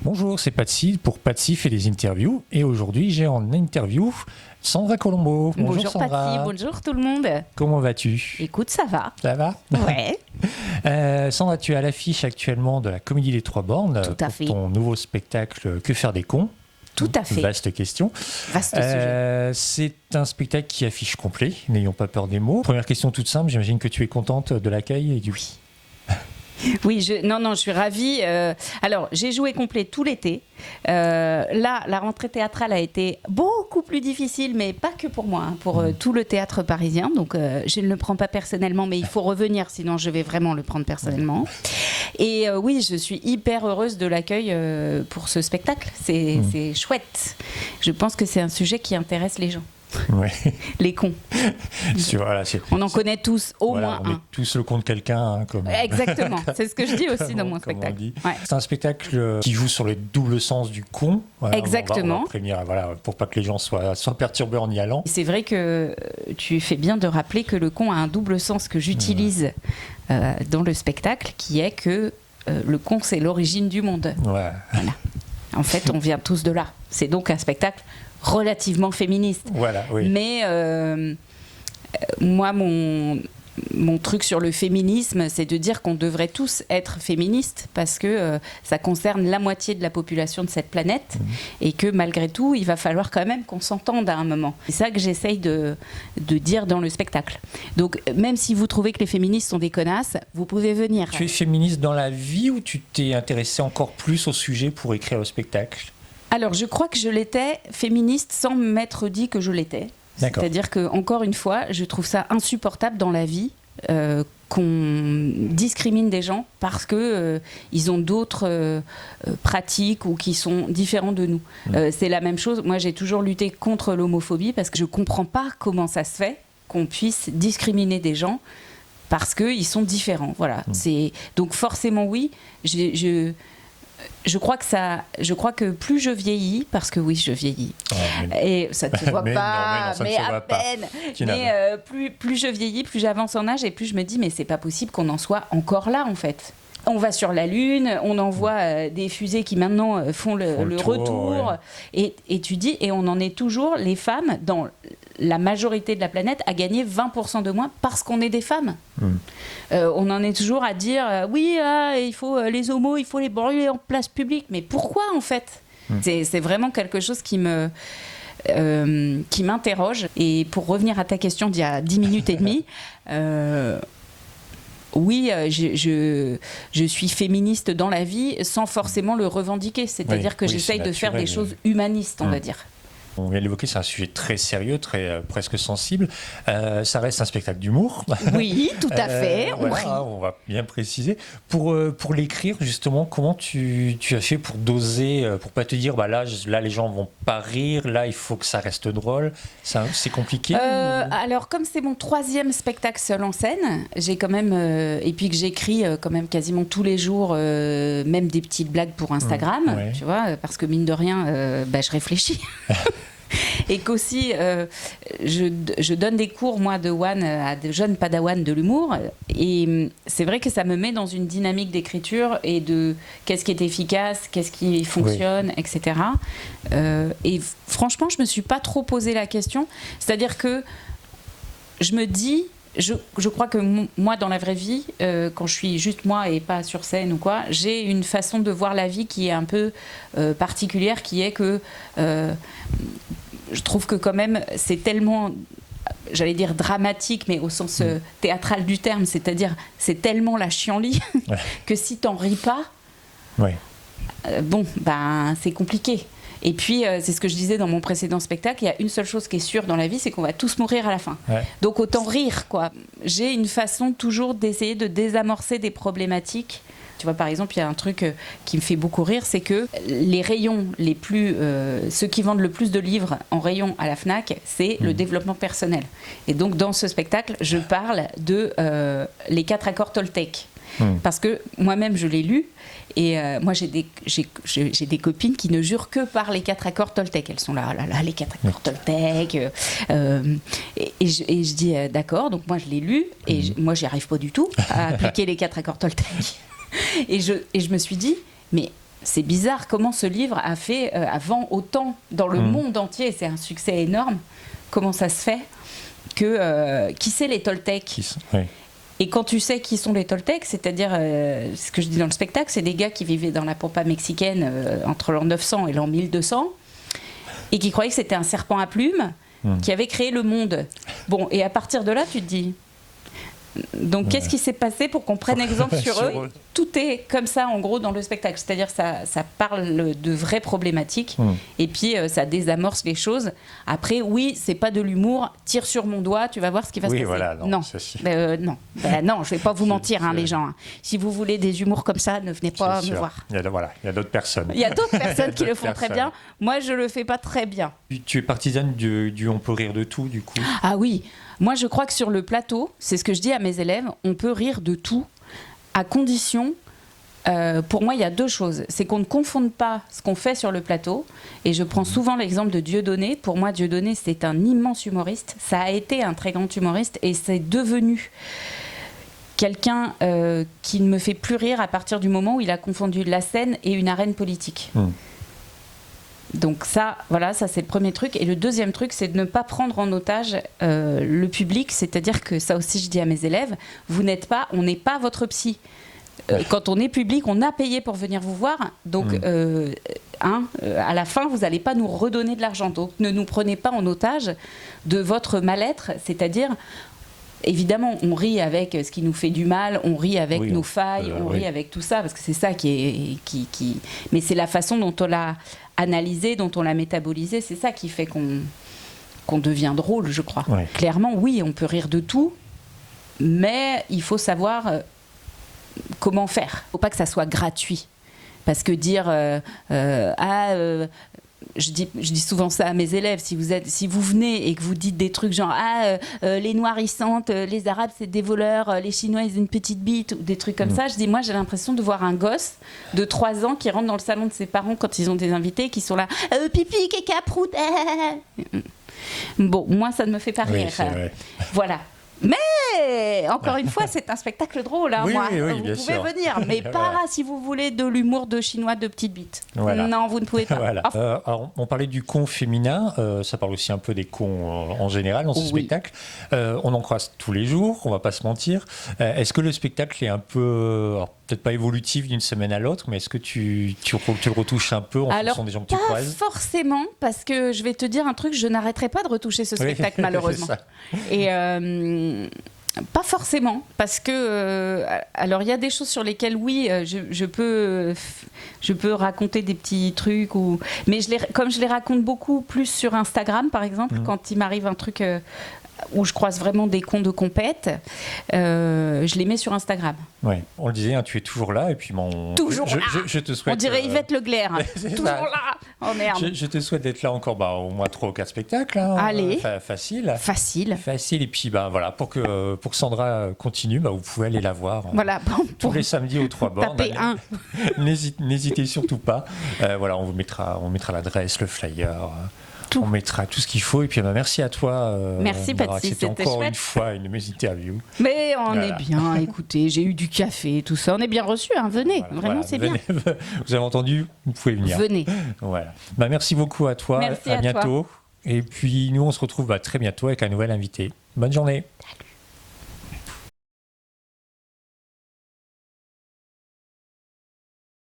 Bonjour, c'est Patsy pour Patsy fait des interviews et aujourd'hui j'ai en interview Sandra Colombo. Bonjour Sandra. Patsy, bonjour tout le monde. Comment vas-tu? Écoute, ça va. Ça va? Ouais. Sandra, tu es à l'affiche actuellement de la Comédie des Trois Bornes Tout à fait. ton nouveau spectacle Que faire des cons? Tout à fait. Vaste question. Vaste sujet. C'est un spectacle qui affiche complet, n'ayons pas peur des mots. Première question toute simple, j'imagine que tu es contente de l'accueil et du oui. Oui, je suis ravie. Alors, j'ai joué complet tout l'été. Là, la rentrée théâtrale a été beaucoup plus difficile, mais pas que pour moi, pour tout le théâtre parisien. Donc, je ne le prends pas personnellement, mais il faut revenir, sinon je vais vraiment le prendre personnellement. Et oui, je suis hyper heureuse de l'accueil pour ce spectacle. C'est chouette. Je pense que c'est un sujet qui intéresse les gens. Ouais. Les cons. Voilà, on en connaît tous au moins on un. est tous le con de quelqu'un. Comme... Exactement, c'est ce que je dis aussi dans mon spectacle. Ouais. C'est un spectacle qui joue sur le double sens du con. Voilà, exactement. On va prévenir, pour pas que les gens soient perturbés en y allant. C'est vrai que tu fais bien de rappeler que le con a un double sens que j'utilise dans le spectacle, qui est que le con, c'est l'origine du monde. Ouais. Voilà. En fait, on vient tous de là. C'est donc un spectacle relativement féministe. Voilà, oui. Mais moi, mon truc sur le féminisme, c'est de dire qu'on devrait tous être féministes parce que ça concerne la moitié de la population de cette planète et que malgré tout, il va falloir quand même qu'on s'entende à un moment. C'est ça que j'essaye de dire dans le spectacle. Donc, même si vous trouvez que les féministes sont des connasses, vous pouvez venir. Tu es féministe dans la vie ou tu t'es intéressée encore plus au sujet pour écrire le spectacle ? Alors, je crois que je l'étais féministe sans m'être dit que je l'étais. D'accord. C'est-à-dire que, encore une fois, je trouve ça insupportable dans la vie qu'on discrimine des gens parce que ils ont d'autres pratiques ou qui sont différents de nous. C'est la même chose. Moi, j'ai toujours lutté contre l'homophobie parce que je comprends pas comment ça se fait qu'on puisse discriminer des gens parce qu'ils sont différents. Voilà. Donc forcément, oui. Je crois que plus je vieillis, parce que oui, je vieillis, et ça ne se voit pas, mais à peine. Mais plus je vieillis, plus j'avance en âge, et plus je me dis, mais c'est pas possible qu'on en soit encore là, en fait. On va sur la Lune, on envoie des fusées qui maintenant font le retour, ouais. Et tu dis, et on en est toujours, les femmes, dans la majorité de la planète, à gagner 20% de moins parce qu'on est des femmes. On en est toujours à dire, oui, il faut les homos, il faut les brûler en place publique. Mais pourquoi, en fait ? C'est vraiment quelque chose qui m'interroge. Et pour revenir à ta question d'il y a 10 minutes et demie, oui, je suis féministe dans la vie sans forcément le revendiquer. C'est-à-dire que j'essaye de faire des choses humanistes, on va dire. On vient de l'évoquer, c'est un sujet très sérieux, presque sensible. Ça reste un spectacle d'humour. Oui, tout à fait. On va bien préciser. Pour l'écrire, justement, comment tu as fait pour doser, pour pas te dire, là, les gens vont pas rire, là, il faut que ça reste drôle. C'est compliqué Alors, comme c'est mon 3e spectacle seul en scène, j'ai quand même, et puis que j'écris quand même quasiment tous les jours, même des petites blagues pour Instagram, tu vois, parce que mine de rien, je réfléchis. Et qu'aussi je donne des cours moi de one à des jeunes padawans de l'humour et c'est vrai que ça me met dans une dynamique d'écriture et de qu'est-ce qui est efficace, qu'est-ce qui fonctionne, etc. Et franchement je me suis pas trop posé la question, c'est-à-dire que je me dis je crois que moi dans la vraie vie quand je suis juste moi et pas sur scène ou quoi, j'ai une façon de voir la vie qui est un peu particulière, qui est que je trouve que quand même c'est tellement, j'allais dire dramatique, mais au sens théâtral du terme, c'est-à-dire c'est tellement la chienlit que si t'en ris pas, c'est compliqué. Et puis, c'est ce que je disais dans mon précédent spectacle, il y a une seule chose qui est sûre dans la vie, c'est qu'on va tous mourir à la fin. Donc autant rire, quoi. J'ai une façon toujours d'essayer de désamorcer des problématiques. Tu vois, par exemple, il y a un truc qui me fait beaucoup rire, c'est que les rayons les plus... ceux qui vendent le plus de livres en rayon à la Fnac, c'est le développement personnel. Et donc, dans ce spectacle, je parle de les 4 accords Toltec. Parce que moi-même, je l'ai lu. Et moi, j'ai des copines qui ne jurent que par les 4 accords Toltec. Elles sont là, les 4 accords Toltec. Et je dis, d'accord, donc moi, je l'ai lu. Et moi, j'y arrive pas du tout à appliquer les 4 accords Toltec. Et je me suis dit, mais c'est bizarre comment ce livre a vend autant dans le monde entier. C'est un succès énorme. Comment ça se fait que qui c'est les Toltecs? Et quand tu sais qui sont les Toltecs, c'est-à-dire, ce que je dis dans le spectacle, c'est des gars qui vivaient dans la pampa mexicaine entre l'an 900 et l'an 1200 et qui croyaient que c'était un serpent à plumes qui avait créé le monde. Bon, et à partir de là, tu te dis... Donc, qu'est-ce qui s'est passé pour qu'on prenne exemple sur eux? Tout est comme ça, en gros, dans le spectacle. C'est-à-dire ça parle de vraies problématiques et puis ça désamorce les choses. Après, oui, c'est pas de l'humour. Tire sur mon doigt, tu vas voir ce qui va se passer. Voilà, non. Non, non, je vais pas vous mentir, les gens. Si vous voulez des humours comme ça, ne venez pas me voir. Il y a d'autres personnes. Il y a d'autres personnes qui le font très bien. Moi, je le fais pas très bien. Tu es partisane du on peut rire de tout, du coup? Ah oui. Moi, je crois que sur le plateau, c'est ce que je dis à mes élèves, on peut rire de tout, à condition, pour moi, il y a deux choses. C'est qu'on ne confonde pas ce qu'on fait sur le plateau. Et je prends souvent l'exemple de Dieudonné. Pour moi, Dieudonné, c'est un immense humoriste. Ça a été un très grand humoriste et c'est devenu quelqu'un qui ne me fait plus rire à partir du moment où il a confondu la scène et une arène politique. Donc ça, voilà, ça c'est le premier truc. Et le deuxième truc, c'est de ne pas prendre en otage le public. C'est-à-dire que ça aussi, je dis à mes élèves, on n'est pas votre psy. Quand on est public, on a payé pour venir vous voir. Donc, à la fin, vous n'allez pas nous redonner de l'argent. Donc, ne nous prenez pas en otage de votre mal-être. C'est-à-dire... Évidemment, on rit avec ce qui nous fait du mal, on rit avec nos failles, on rit avec tout ça, parce que c'est ça qui... Mais c'est la façon dont on l'a analysé, dont on l'a métabolisé, c'est ça qui fait qu'on devient drôle, je crois. Clairement, oui, on peut rire de tout, mais il faut savoir comment faire. Il ne faut pas que ça soit gratuit. Parce que dire... je dis souvent ça à mes élèves, si vous venez et que vous dites des trucs genre les nourrissantes, les Arabes c'est des voleurs, les Chinois ils ont une petite bite, ou des trucs comme ça, je dis moi j'ai l'impression de voir un gosse de 3 ans qui rentre dans le salon de ses parents quand ils ont des invités qui sont là pipi, caca, prout. Bon, moi ça ne me fait pas rire. Voilà. Mais encore une fois, c'est un spectacle drôle. Hein, vous pouvez venir, mais pas si vous voulez de l'humour de chinois de petite bite. Non, vous ne pouvez pas. Alors, on parlait du con féminin, ça parle aussi un peu des cons en général dans ce spectacle. On en croise tous les jours, on va pas se mentir. Est-ce que le spectacle est un peu, alors, peut-être pas évolutif d'une semaine à l'autre, mais est-ce que tu le retouches un peu en fonction des gens que tu croises? Pas forcément, parce que je vais te dire un truc, je n'arrêterai pas de retoucher ce spectacle malheureusement. Et pas forcément, parce que alors il y a des choses sur lesquelles je peux raconter des petits trucs mais comme je les raconte beaucoup plus sur Instagram par exemple, quand il m'arrive un truc où je croise vraiment des cons de compète, je les mets sur Instagram. Ouais. On le disait, hein, tu es toujours là et puis je te souhaite. On dirait Yvette Leclerc. Toujours là. Oh merde. Je te souhaite d'être là encore au moins 3 ou 4 spectacles. Hein, allez. Facile. Et puis voilà, pour que Sandra continue, vous pouvez aller la voir. Voilà. Tous les samedis aux 3 bornes. Tapez 1. N'hésitez surtout pas. Voilà, on mettra l'adresse, le flyer. On mettra tout ce qu'il faut et puis merci à toi merci Patsy, c'était encore chouette. Une fois une interview. Mais on est bien, écoutez, j'ai eu du café, tout ça, on est bien reçus, hein, venez, vraiment c'est bien. Vous avez entendu, vous pouvez venir. Venez. Voilà. Merci beaucoup à toi, merci à bientôt. Toi. Et puis nous on se retrouve très bientôt avec un nouvel invité. Bonne journée.